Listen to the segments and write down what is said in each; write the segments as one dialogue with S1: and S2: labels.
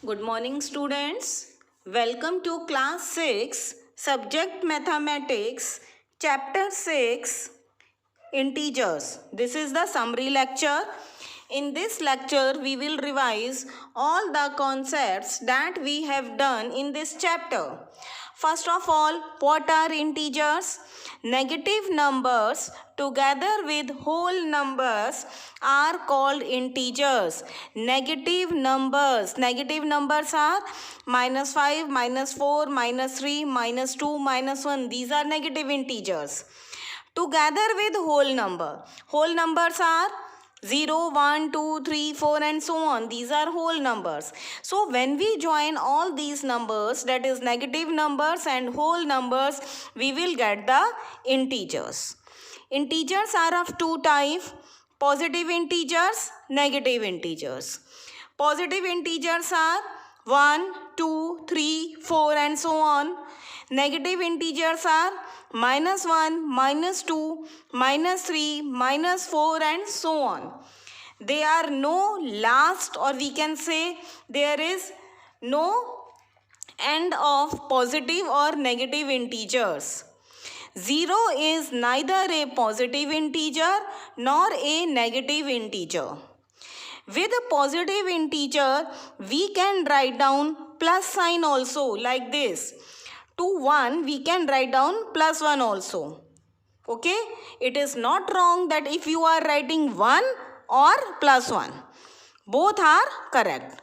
S1: Good morning, students. Welcome to class 6, subject mathematics, chapter 6, integers. This is the summary lecture. In this lecture, we will revise all the concepts that we have done in this chapter. First of all, what are integers? Negative numbers together with whole numbers are called integers. Negative numbers are -5, -4, -3, -2, -1. These are negative integers together with whole number. Whole numbers are 0, 1, 2, 3, 4 and so on. These are whole numbers. So when we join all these numbers, that is negative numbers and whole numbers, we will get the integers. Integers are of two types: positive integers, negative integers. Positive integers are 1, 2, 3, 4 and so on. Negative integers are -1, -2, -3, -4 and so on. There are no last, or we can say there is no end of positive or negative integers. 0 is neither a positive integer nor a negative integer. With a positive integer, we can write down plus sign also, like this. To 1, we can write down +1 also. Okay? It is not wrong that if you are writing 1 or +1. Both are correct.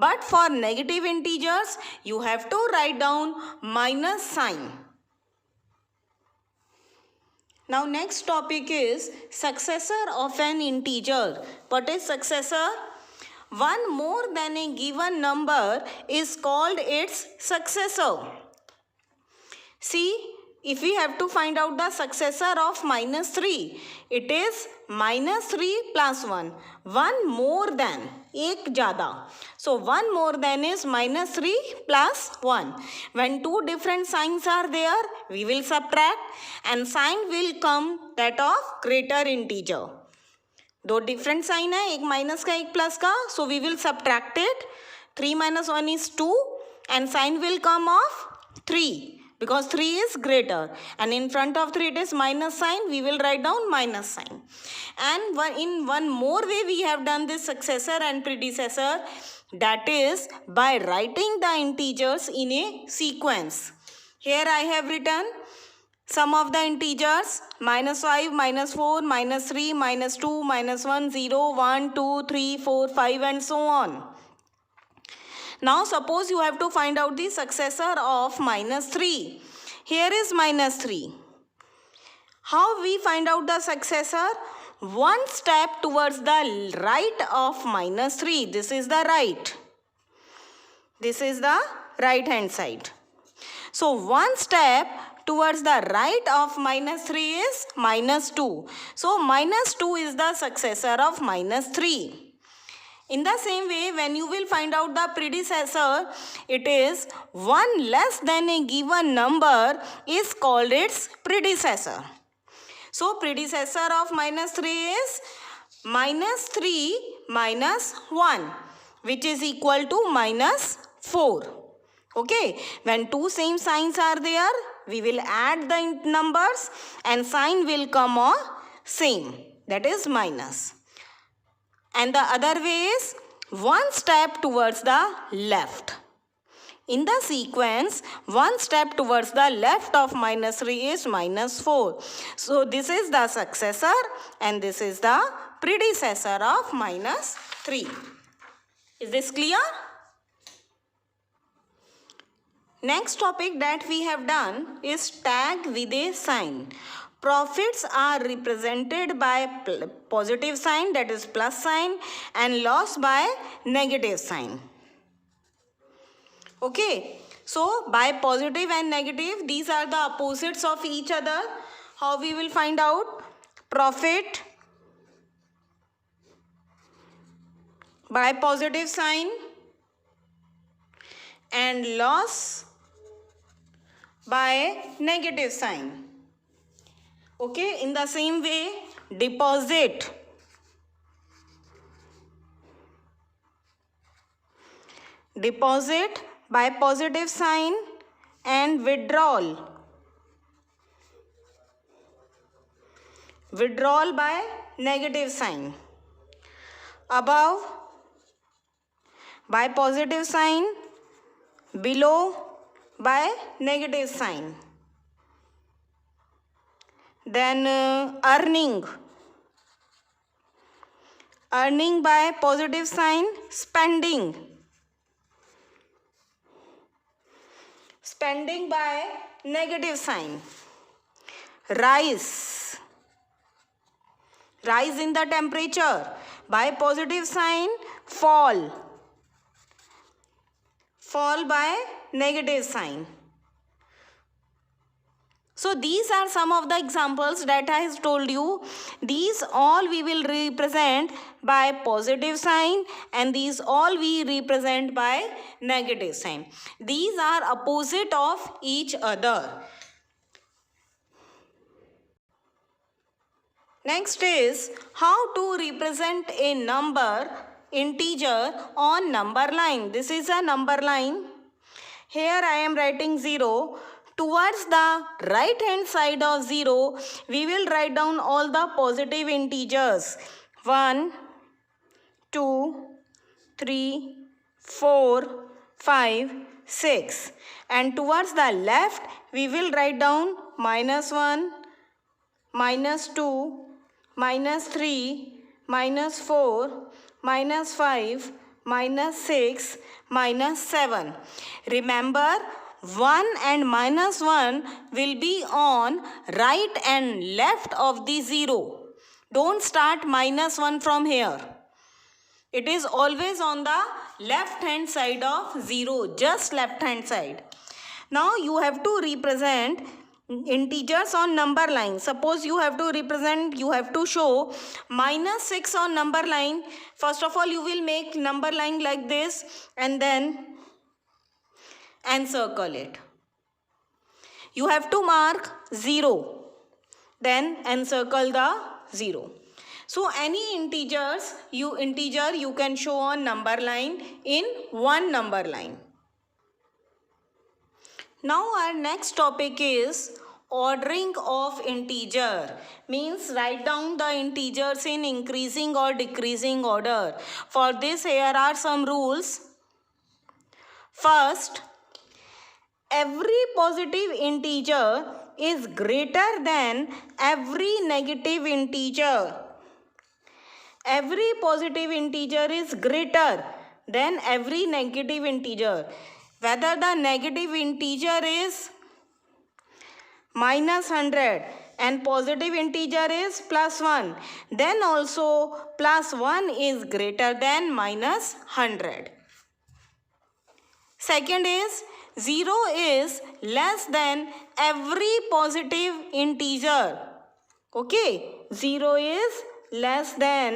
S1: But for negative integers, you have to write down minus sign. Now next topic is successor of an integer. What is successor? One more than a given number is called its successor. See, if we have to find out the successor of -3, it is -3 plus 1. One more than, एक ज़्यादा. So one more than is -3 plus 1. When two different signs are there, we will subtract and sign will come that of greater integer. दो different sign है, एक minus का एक plus का, so we will subtract it. 3 minus 1 is 2 and sign will come of 3. Because 3 is greater and in front of 3 it is minus sign, we will write down minus sign. And in one more way we have done this successor and predecessor, that is by writing the integers in a sequence. Here I have written sum of the integers: -5, -4, -3, -2, -1, 0, 1, 2, 3, 4, 5 and so on. Now suppose you have to find out the successor of -3. Here is -3. How we find out the successor? One step towards the right of -3. This is the right. This is the right hand side. So one step towards the right of -3 is -2. So -2 is the successor of -3. In the same way, when you will find out the predecessor, it is 1 less than a given number is called its predecessor. So predecessor of -3 is -3 minus 1, which is equal to -4. Okay, when two same signs are there, we will add the numbers and sign will come on same, that is minus. And the other way is one step towards the left. In the sequence, one step towards the left of -3 is -4. So this is the successor and this is the predecessor of -3. Is this clear? Next topic that we have done is tag with a sign. Profits are represented by positive sign, that is plus sign, and loss by negative sign. Okay, so by positive and negative, these are the opposites of each other. How we will find out? Profit by positive sign and loss by negative sign. Okay, in the same way, deposit deposit by positive sign, and withdrawal by negative sign. Above by positive sign, below by negative sign. Then earning by positive sign, spending by negative sign. Rise in the temperature by positive sign, fall by negative sign. So these are some of the examples that I have told you. These all we will represent by positive sign, and these all we represent by negative sign. These are opposite of each other. Next is how to represent a number, integer, on number line. This is a number line. Here I am writing 0. Towards the right hand side of 0, we will write down all the positive integers. 1, 2, 3, 4, 5, 6. And towards the left, we will write down -1, -2, -3, -4, -5, -6, -7. Remember, 1 and -1 will be on right and left of the 0. Don't start -1 from here. It is always on the left hand side of 0, just left hand side. Now you have to represent integers on number line. Suppose you have to show -6 on number line. First of all, you will make number line like this and then encircle it. You have to mark 0, then encircle the 0. So any integer you can show on number line in one number line. Now our next topic is ordering of integer. Means write down the integers in increasing or decreasing order. For this, here are some rules. First, every positive integer is greater than every negative integer. Every positive integer is greater than every negative integer. Whether the negative integer is -100 and positive integer is +1, then also +1 is greater than -100. Second is 0 is less than every positive integer. Okay, 0 is less than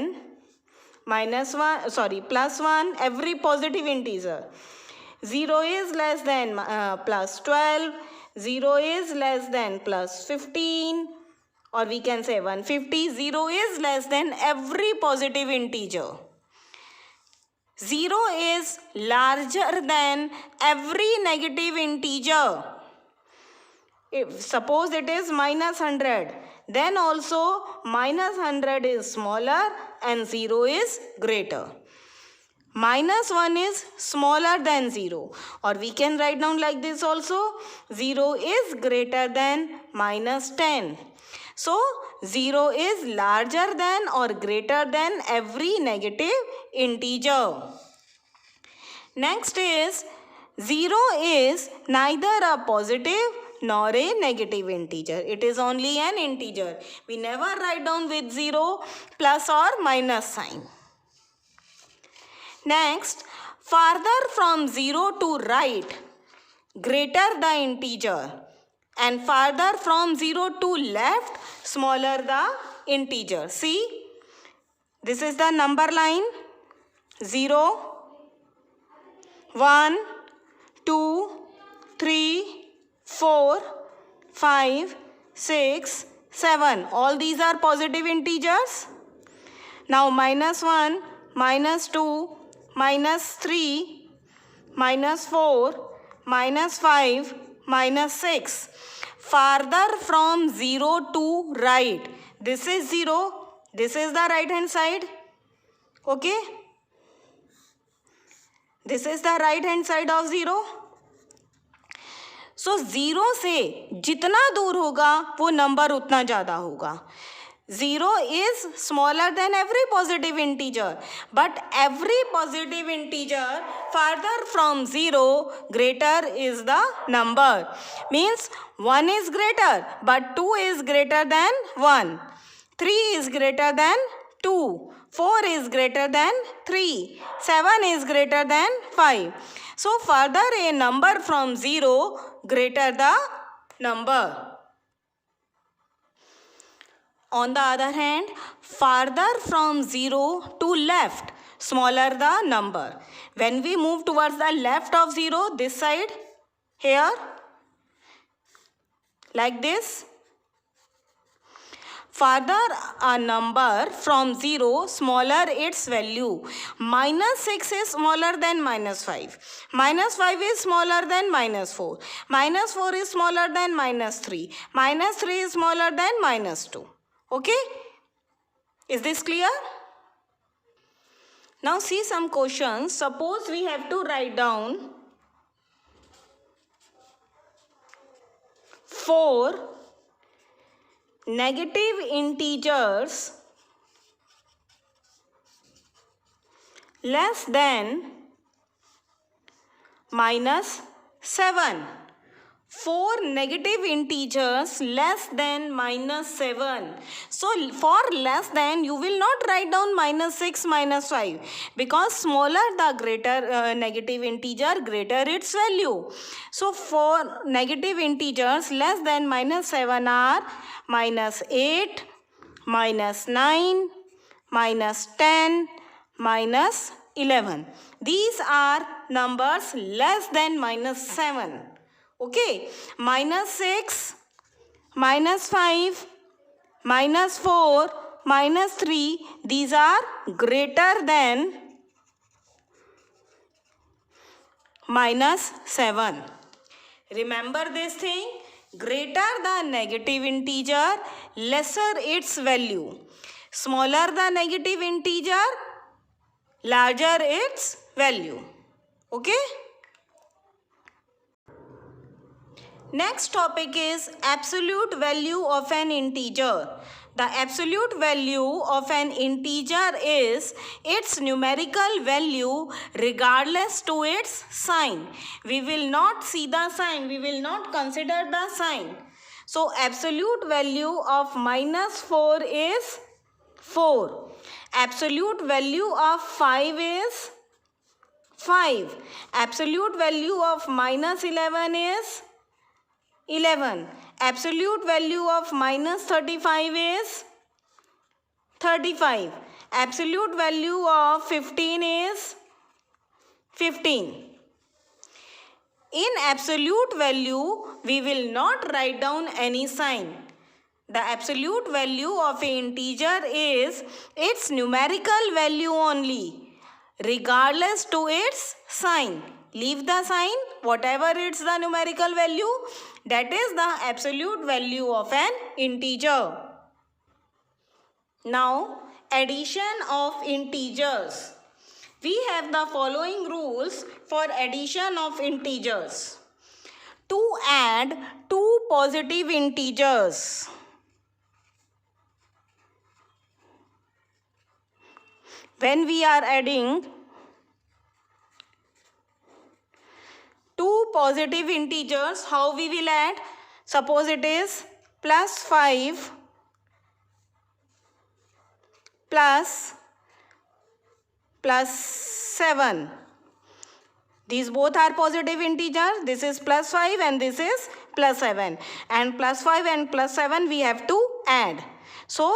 S1: +1 every positive integer. 0 is less than +12. 0 is less than +15, or we can say 150. 0 is less than every positive integer. 0 is larger than every negative integer. If suppose it is -100, then also -100 is smaller and 0 is greater. -1 is smaller than 0, or we can write down like this also. 0 is greater than -10. So 0 is larger than or greater than every negative integer. Next is 0 is neither a positive nor a negative integer. It is only an integer. We never write down with 0 plus or minus sign. Next, farther from 0 to right, greater the integer, and farther from 0 to left, smaller the integer. See, this is the number line. 0, 1, 2, 3, 4, 5, 6, 7. All these are positive integers. Now -1, -2, -3, -4, -5, -6. Farther from 0 to right. This is 0. This is the right hand side. Okay. This is the right hand side of 0. So 0 से जितना दूर होगा वो number उतना ज़्यादा होगा. 0 is smaller than every positive integer, but every positive integer farther from 0 greater is the number. Means 1 is greater, but 2 is greater than 1. 3 is greater than 2. 4 is greater than 3. 7 is greater than 5. So further a number from 0 greater the number. On the other hand, farther from 0 to left, smaller the number. When we move towards the left of 0, this side, here, like this. Farther a number from 0, smaller its value. -6 is smaller than -5. -5 is smaller than -4. -4 is smaller than -3. -3 is smaller than -2. Okay? Is this clear? Now see some questions. Suppose we have to write down 4 negative integers less than -7. 4 negative integers less than -7. So for less than you will not write down -6, -5 because smaller the greater negative integer, greater its value. So 4 negative integers less than -7 are -8, -9, -10, -11. These are numbers less than -7. Okay, -6, -5, -4, -3, these are greater than -7. Remember this thing, greater the negative integer, lesser its value. Smaller the negative integer, larger its value. Okay? Next topic is absolute value of an integer. The absolute value of an integer is its numerical value regardless to its sign. We will not see the sign. We will not consider the sign. So absolute value of -4 is 4. Absolute value of 5 is 5. Absolute value of -11 is 11. Absolute value of -35 is 35. Absolute value of 15 is 15. In absolute value, we will not write down any sign. The absolute value of an integer is its numerical value only, regardless to its sign. Leave the sign, whatever it's the numerical value, that is the absolute value of an integer. Now, addition of integers. We have the following rules for addition of integers. To add two positive integers, when we are adding two positive integers, how we will add? Suppose it is +5 +7. These both are positive integers. This is +5 and this is +7. And +5 and +7 we have to add. So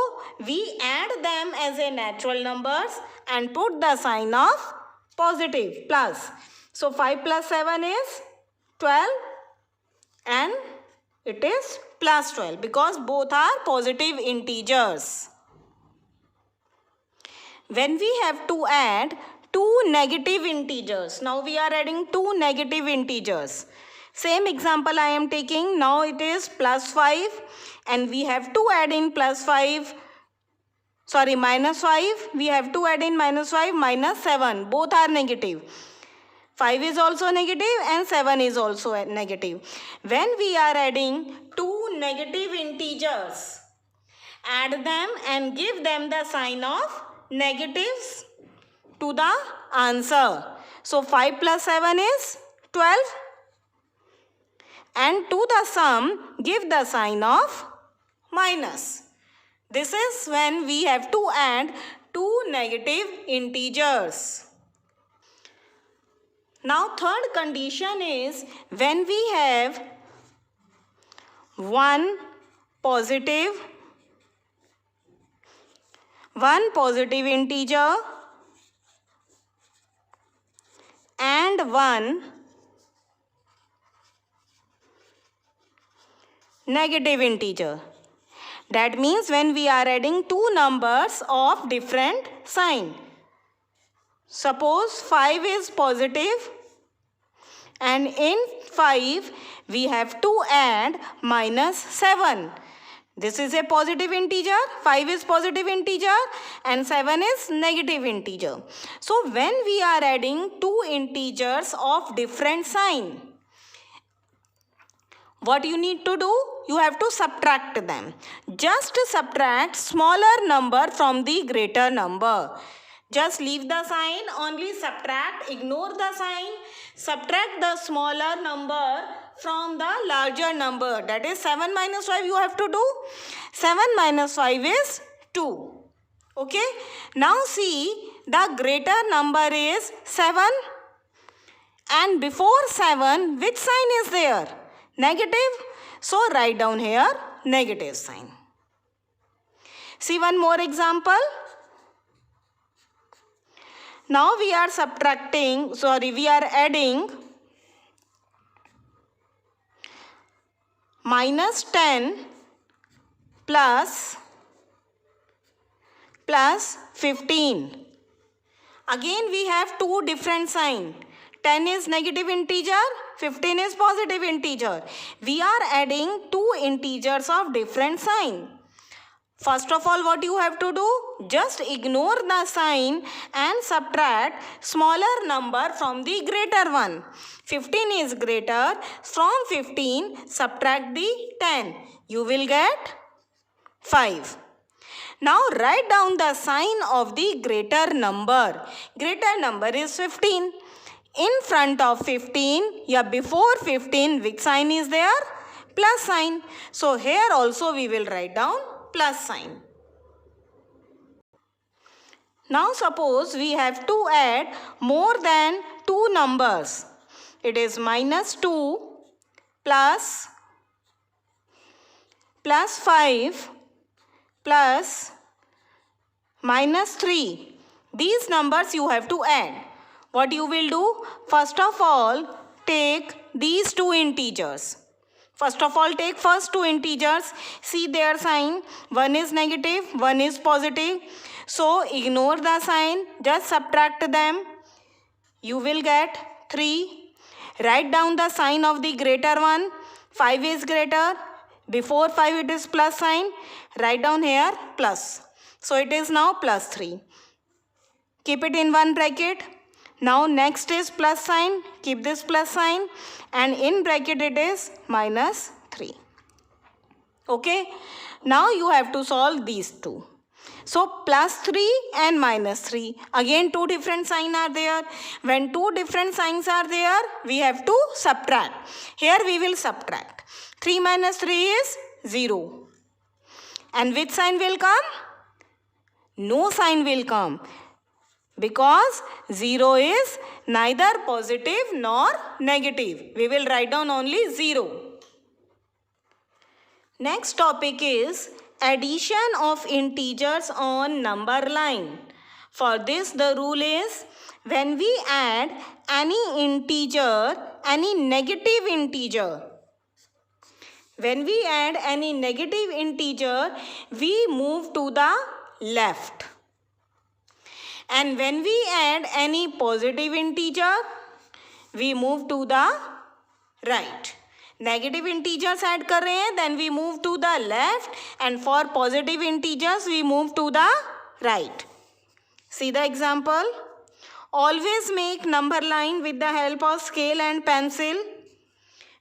S1: we add them as a natural numbers and put the sign of positive plus. So 5 + 7 is 12 and it is +12 because both are positive integers. When we have to add two negative integers. Now we are adding two negative integers. Same example I am taking. Now it is plus 5 and we have to add in minus 5. We have to add in minus 5 minus 7. Both are negative. 5 is also negative and 7 is also negative. When we are adding two negative integers, add them and give them the sign of negatives to the answer. So 5 plus 7 is 12. And to the sum, give the sign of minus. This is when we have to add two negative integers. Now third condition is when we have one positive integer and one negative integer. That means when we are adding two numbers of different sign. Suppose 5 is positive and in 5 we have to add minus 7. This is a positive integer, 5 is positive integer and 7 is negative integer. So when we are adding two integers of different sign, what you need to do? You have to subtract them. Just subtract smaller number from the greater number. Just leave the sign, only subtract, ignore the sign. Subtract the smaller number from the larger number. That is 7 minus 5 you have to do. 7 minus 5 is 2. Okay. Now see, the greater number is 7. And before 7, which sign is there? Negative. So write down here negative sign. See one more example. Now we are adding minus 10 plus 15. Again we have two different signs. 10 is negative integer, 15 is positive integer. We are adding two integers of different sign. First of all, what you have to do? Just ignore the sign and subtract smaller number from the greater one. 15 is greater. From 15, subtract the 10. You will get 5. Now write down the sign of the greater number. Greater number is 15. In front of 15, before 15, which sign is there? Plus sign. So here also we will write down plus sign. Now suppose we have to add more than two numbers. It is minus 2 plus 5 plus minus 3. These numbers you have to add. What you will do? First of all, take these two integers. First of all, take first two integers. See their sign. One is negative, one is positive. So, ignore the sign. Just subtract them. You will get 3. Write down the sign of the greater one. 5 is greater. Before 5 it is plus sign. Write down here plus. So, it is now plus 3. Keep it in one bracket. Now next is plus sign, keep this plus sign and in bracket it is minus 3. Okay, now you have to solve these two. So plus 3 and minus 3, again two different signs are there. When two different signs are there, we have to subtract. Here we will subtract. 3 minus 3 is 0. And which sign will come? No sign will come. Because 0 is neither positive nor negative. We will write down only 0. Next topic is addition of integers on number line. For this the rule is when we add any integer, any negative integer. When we add any negative integer, we move to the left. And when we add any positive integer, we move to the right. Negative integers add कर रहे हैं, then we move to the left, and for positive integers we move to the right. See the example. Always make number line with the help of scale and pencil.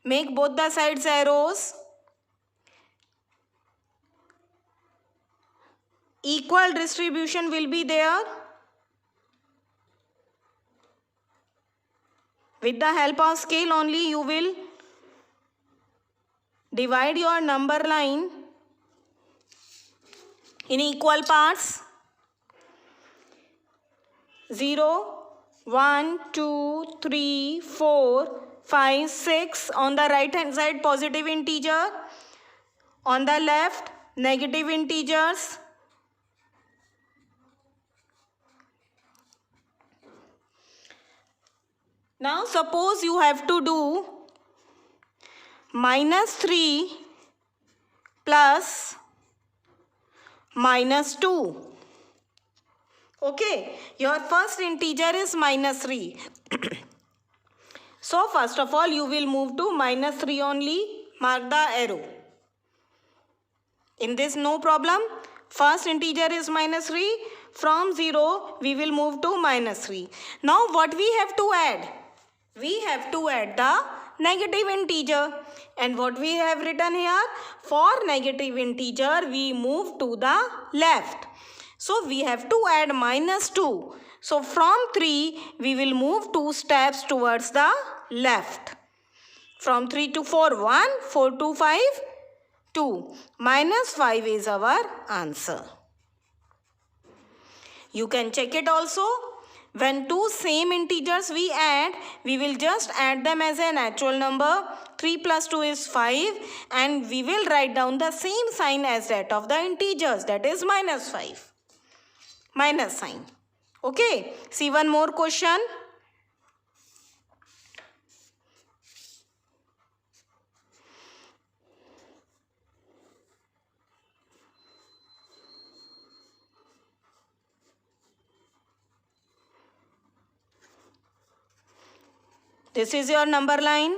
S1: Make both the sides arrows. Equal distribution will be there. With the help of scale only you will divide your number line in equal parts. 0, 1, 2, 3, 4, 5, 6. On the right hand side positive integer. On the left negative integers. Now suppose you have to do -3 plus -2. Okay, your first integer is -3. So first of all you will move to -3 only. Mark the arrow. In this no problem. First integer is -3. From 0 we will move to -3. Now what we have to add? We have to add the negative integer. And what we have written here? For negative integer we move to the left. So we have to add -2. So from 3 we will move 2 steps towards the left. From 3 to 4, 1, 4 to 5, 2. -5 is our answer. You can check it also. When two same integers we add, we will just add them as a natural number. 3 plus 2 is 5, and we will write down the same sign as that of the integers, that is -5. Minus sign. Okay, see one more question. This is your number line.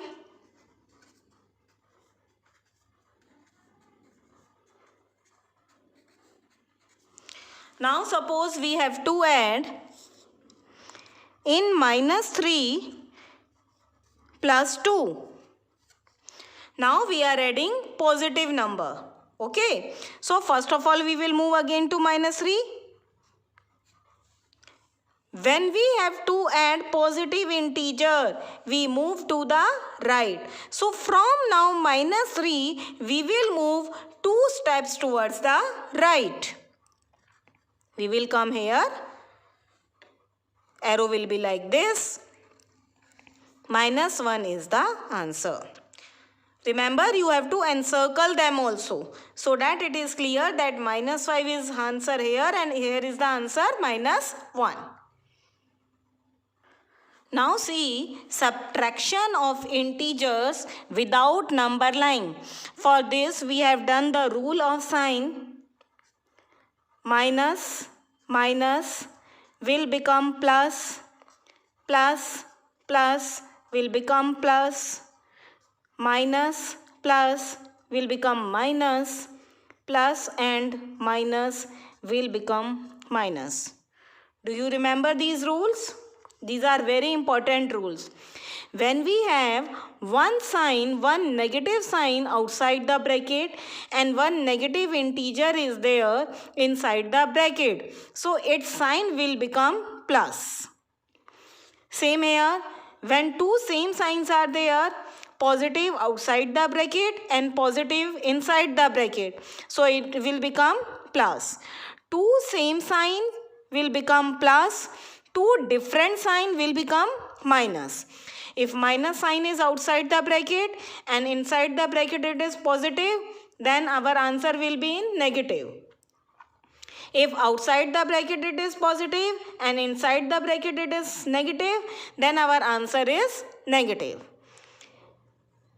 S1: Now suppose we have to add in -3 plus 2. Now we are adding positive number. Okay. So first of all we will move again to -3. When we have to add positive integer, we move to the right. So from now -3, we will move 2 steps towards the right. We will come here. Arrow will be like this. -1 is the answer. Remember, you have to encircle them also, so that it is clear that -5 is answer here, and here is the answer -1. Now see subtraction of integers without number line. For this we have done the rule of sign. Minus will become plus, plus will become plus, minus will become minus, plus and minus will become minus. Do you remember these rules? These are very important rules. When we have one negative sign outside the bracket and one negative integer is there inside the bracket, so its sign will become plus. Same here, when two same signs are there, positive outside the bracket and positive inside the bracket, so it will become plus. Two same sign will become plus. Two different sign will become minus. If minus sign is outside the bracket and inside the bracket it is positive, then our answer will be in negative. If outside the bracket it is positive and inside the bracket it is negative, then our answer is negative.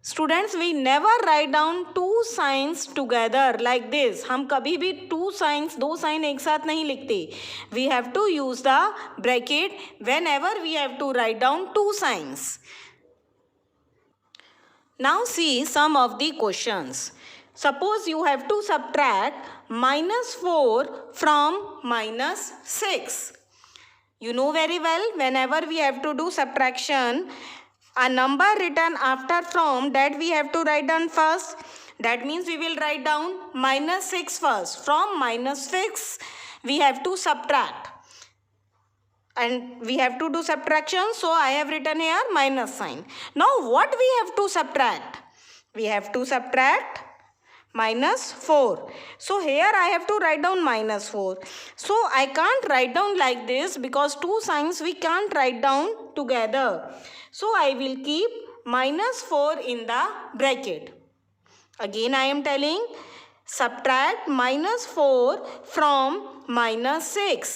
S1: Students we never write down two signs together like this. हम कभी भी to science, दो sign एक साथ नहीं लिखते. We have to use the bracket whenever we have to write down two signs. Now see some of the questions. Suppose you have to subtract -4 from -6. You know very well, whenever we have to do subtraction, a number written after from that we have to write down first. That means we will write down -6 first. From -6 we have to subtract. And we have to do subtraction, so I have written here minus sign. Now what we have to subtract? We have to subtract -4. So here I have to write down -4. So I can't write down like this because two signs we can't write down together. So I will keep -4 in the bracket. Again I am telling, subtract -4 from -6.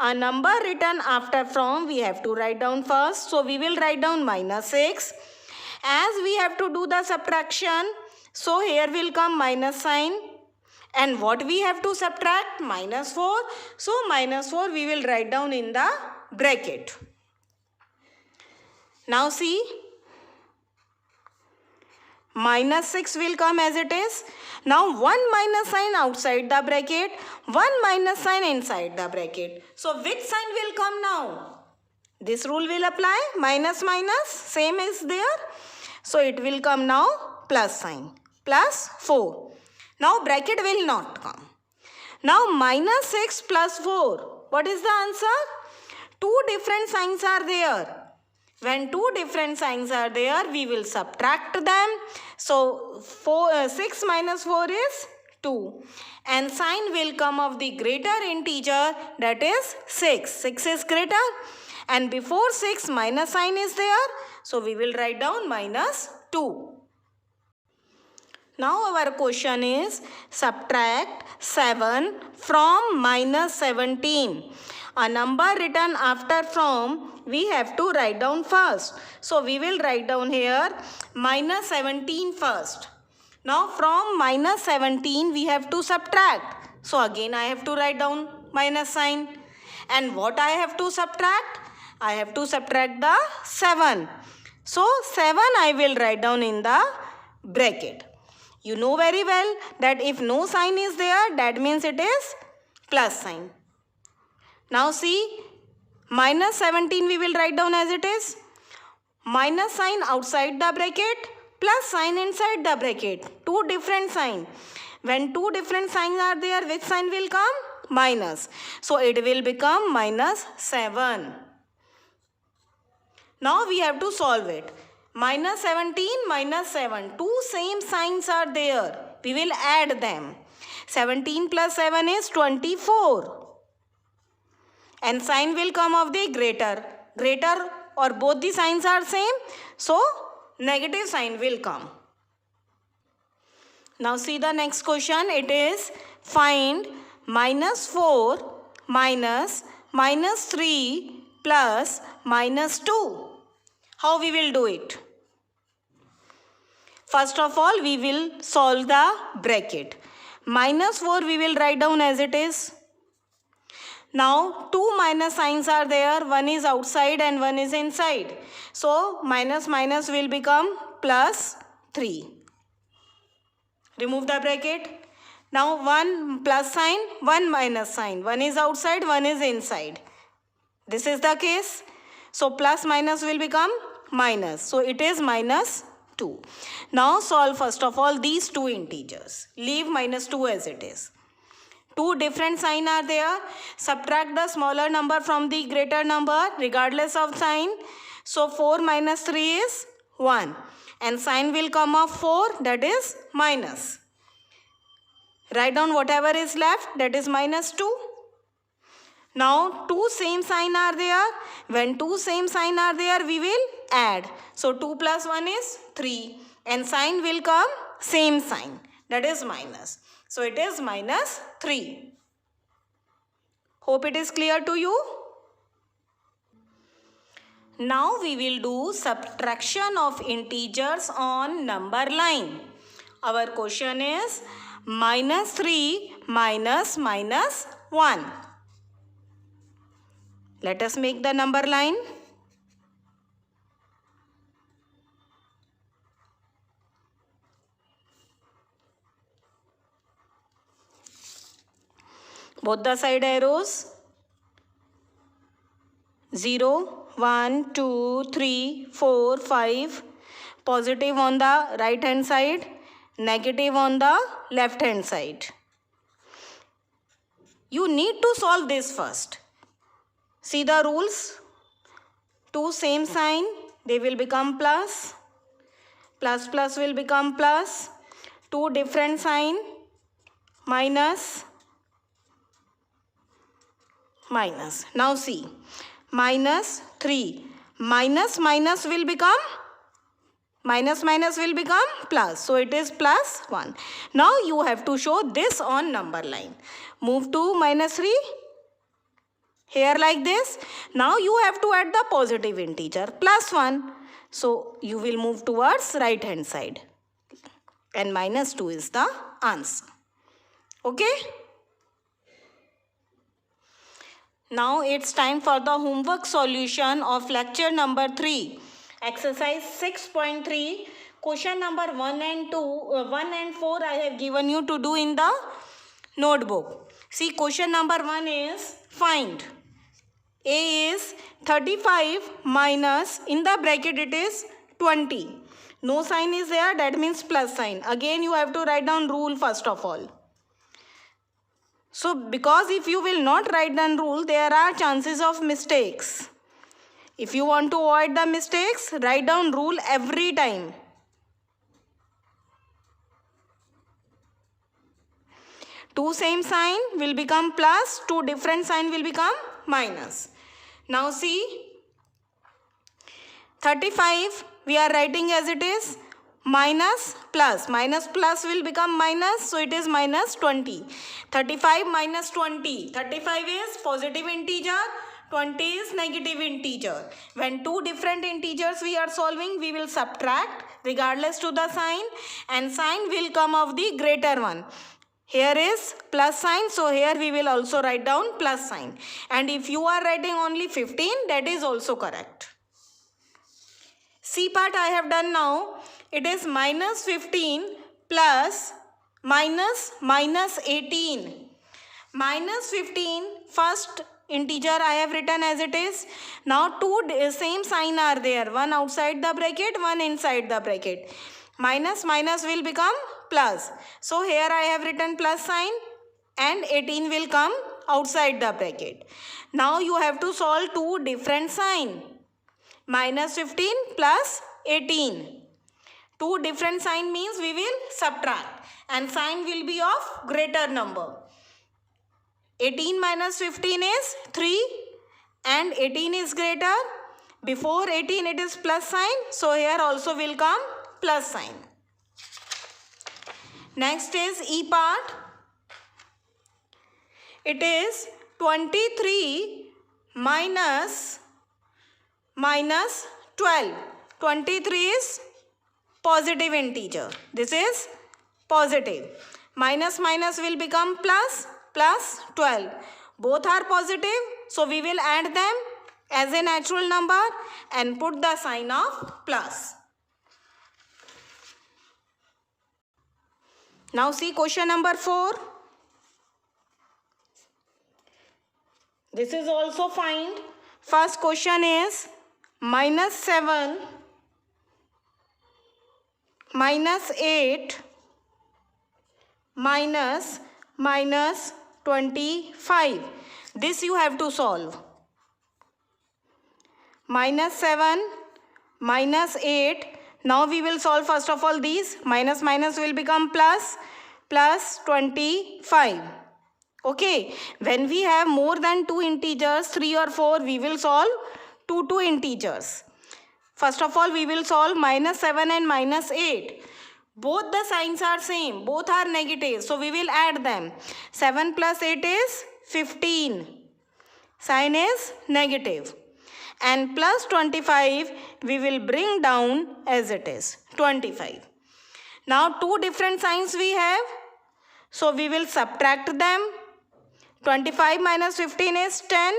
S1: A number written after from we have to write down first. So we will write down -6. As we have to do the subtraction, so here will come minus sign. And what we have to subtract? -4. So -4 we will write down in the bracket. Now see, -6 will come as it is. Now one minus sign outside the bracket, one minus sign inside the bracket. So which sign will come now? This rule will apply. Minus minus same is there. So it will come now plus sign. +4. Now bracket will not come. Now -6 plus 4. What is the answer? Two different signs are there. When two different signs are there, we will subtract them. So 6 minus 4 is 2. And sign will come of the greater integer, that is 6. 6 is greater. And before 6 minus sign is there. So we will write down -2. Now our question is subtract 7 from -17. A number written after from we have to write down first. So we will write down here -17 first. Now from -17 we have to subtract. So again I have to write down minus sign. And what I have to subtract? I have to subtract the 7. So 7 I will write down in the bracket. You know very well that if no sign is there, that means it is plus sign. Now see, -17 we will write down as it is. Minus sign outside the bracket, plus sign inside the bracket. Two different signs. When two different signs are there, which sign will come? Minus. So it will become -7. Now we have to solve it. -17, -7. Two same signs are there. We will add them. 17 plus 7 is 24. And sign will come of the greater. Greater or both the signs are same. So negative sign will come. Now see the next question. It is find -4 minus -3 plus -2. How we will do it? First of all, we will solve the bracket. -4 we will write down as it is. Now two minus signs are there. One is outside and one is inside. So minus minus will become +3. Remove the bracket. Now one plus sign, one minus sign. One is outside, one is inside. This is the case. So plus minus will become minus. So it is -2. Now solve first of all these two integers. Leave -2 as it is. Two different signs are there. Subtract the smaller number from the greater number regardless of sign. So 4 minus 3 is 1. And sign will come of 4, that is minus. Write down whatever is left, that is -2. Now two same sign are there. When two same sign are there, we will add. So 2 plus 1 is 3. And sign will come same sign, that is minus. So it is -3. Hope it is clear to you. Now we will do subtraction of integers on number line. Our question is minus 3 minus 1. Let us make the number line. Both the side arrows. 0, 1, 2, 3, 4, 5. Positive on the right hand side, negative on the left hand side. You need to solve this first. See the rules. Two same sign, they will become plus. Plus plus will become plus. Two different sign, minus. Minus. Now see, minus 3. Minus minus will become plus. So it is plus 1. Now you have to show this on number line. Move to minus 3. Here like this. Now you have to add the positive integer plus 1. So you will move towards right hand side. And minus 2 is the answer. Okay. Now it's time for the homework solution of lecture number 3. Exercise 6.3. Question number 1 and 4 I have given you to do in the notebook. See, question number 1 is find. A is 35 minus, in the bracket it is 20. No sign is there, that means plus sign. Again you have to write down rule first of all. So because if you will not write down rule, there are chances of mistakes. If you want to avoid the mistakes, write down rule every time. Two same sign will become plus, two different sign will become minus. Now see, 35 we are writing as it is, minus plus. Minus plus will become minus, so it is minus 20. 35 minus 20. 35 is positive integer, 20 is negative integer. When two different integers we are solving, we will subtract regardless to the sign, and sign will come of the greater one. Here is plus sign, so here we will also write down plus sign. And if you are writing only 15, that is also correct. C part I have done now. It is minus 15 plus minus 18. Minus 15, first integer I have written as it is. Now two same sign are there. One outside the bracket, one inside the bracket. Minus minus will become plus. So here I have written plus sign and 18 will come outside the bracket. Now you have to solve two different sign. Minus 15 plus 18. Two different sign means we will subtract and sign will be of greater number. 18 minus 15 is 3 and 18 is greater. Before 18 it is plus sign, so here also will come plus sign. Next is E part. It is 23 minus 12. 23 is positive integer. This is positive. Minus minus will become plus, plus 12. Both are positive, so we will add them as a natural number and put the sign of plus. Now see question number 4. This is also find. First question is minus 7 minus 8 minus 25. This you have to solve. Minus 7 minus 8. Now we will solve first of all these. Minus minus will become plus, plus 25. Okay. When we have more than two integers, 3 or 4, we will solve two integers. First of all, we will solve minus 7 and minus 8. Both the signs are same. Both are negative. So we will add them. 7 plus 8 is 15. Sign is negative. and plus 25 we will bring down as it is 25. Now two different signs we have, so we will subtract them. 25 minus 15 is 10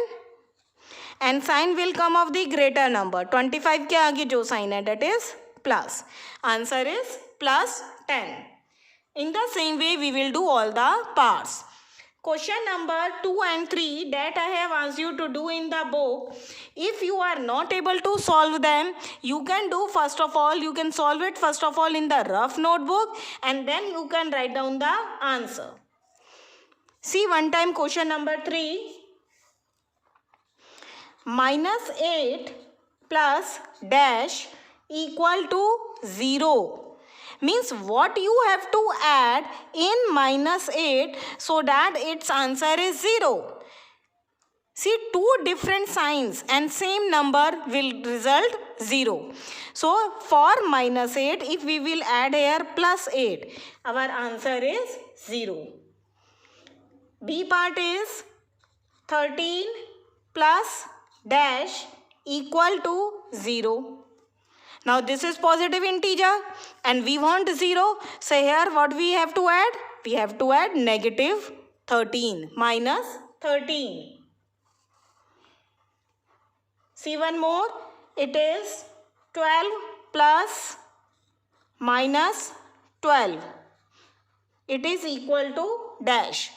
S1: and sign will come of the greater number. 25 के आगे जो sign है that is plus. Answer is plus 10. In the same way we will do all the parts. Question number 2 and 3 that I have asked you to do in the book. If you are not able to solve them, you can do first of all, you can solve it first of all in the rough notebook and then you can write down the answer. See one time question number 3. Minus 8 plus dash equal to 0. Means what you have to add in minus 8 so that its answer is 0. See, two different signs and same number will result 0. So for minus 8, if we will add here plus 8, our answer is 0. B part is 13 plus dash equal to 0. Now this is positive integer and we want 0. So here what we have to add? We have to add negative 13 minus 13. See one more. It is 12 plus minus 12. It is equal to dash.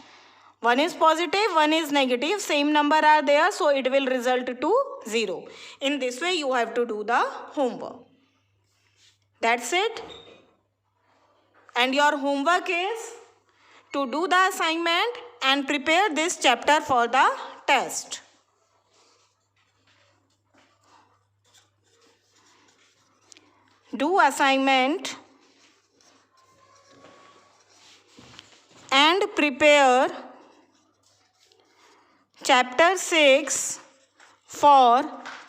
S1: One is positive, one is negative. Same number are there, so it will result to 0. In this way you have to do the homework. That's it. And your homework is to do the assignment and prepare this chapter for the test. Do assignment and prepare chapter 6 for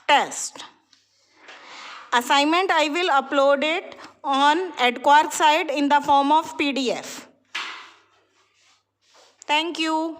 S1: test. Assignment I will upload it on EdQuark site in the form of PDF. Thank you.